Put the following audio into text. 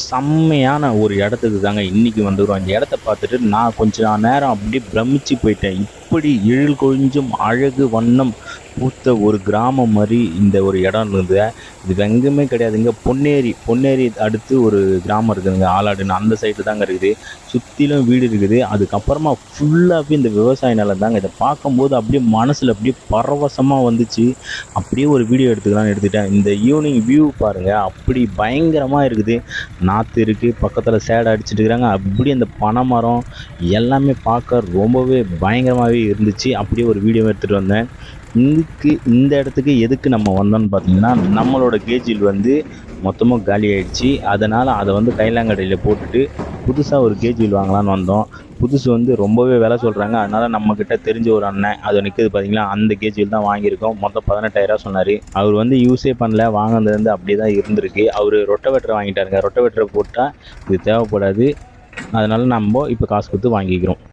செம்மையான ஒரு இடத்துக்கு தாங்க இன்றைக்கி வந்துக்கிறோம். இந்த இடத்த பார்த்துட்டு நான் கொஞ்சம் நேரம் அப்படியே பிரமிச்சு போயிட்டேன். இப்படி எழில் கொஞ்சம் அழகு வண்ணம் பூத்த ஒரு கிராமம் மாதிரி இந்த ஒரு இடம் இருந்தது. இது எங்கேயுமே கிடையாதுங்க. பொன்னேரி அடுத்து ஒரு கிராமம் இருக்குதுங்க, ஆலாடுன்னு. அந்த சைடு தாங்க இருக்குது. சுற்றிலும் வீடு இருக்குது. அதுக்கப்புறமா ஃபுல்லாகவே இந்த விவசாய நிலம் தாங்க. இதை பார்க்கும்போது அப்படியே மனசில் அப்படியே பரவசமாக வந்துச்சு. அப்படியே ஒரு வீடியோ எடுத்துக்கலாம்னு எடுத்துக்கிட்டேன். இந்த ஈவினிங் வியூ பாருங்கள், அப்படி பயங்கரமாக இருக்குது. நாற்று இருக்குது, பக்கத்தில் சேடை அடிச்சுட்டு இருக்கிறாங்க. அப்படி அந்த பனை மரம் எல்லாமே பார்க்க ரொம்பவே பயங்கரமாகவே இருந்துச்சு. அப்படியே ஒரு வீடியோ எடுத்துகிட்டு வந்தேன். இந்த இடத்துக்கு எதுக்கு நம்ம வந்தோம்னு பார்த்தீங்கன்னா, நம்மளோட கேஜில் வந்து மொத்தமாக காலி ஆகிடுச்சு. அதனால் அதை வந்து கைலாங்கடையில் போட்டுட்டு புதுசாக ஒரு கேஜில் வாங்கலான்னு வந்தோம். புதுசு வந்து ரொம்பவே விலை சொல்கிறாங்க. அதனால் நம்மக்கிட்ட தெரிஞ்ச ஒரு அண்ணன் அது நிற்குது பார்த்தீங்களா, அந்த கேஜில் தான் வாங்கியிருக்கோம். மொத்தம் 18,000 சொன்னார். அவர் வந்து யூஸே பண்ணல, வாங்கினதுலேருந்து அப்படியே தான் இருந்திருக்கு. அவர் ரொட்டவேட்டர் வாங்கிட்டாருங்க. ரொட்டவேட்டரை போட்டால் இது தேவைப்படாது. அதனால் நம்ம இப்போ காசு கொடுத்து வாங்கிக்கிறோம்.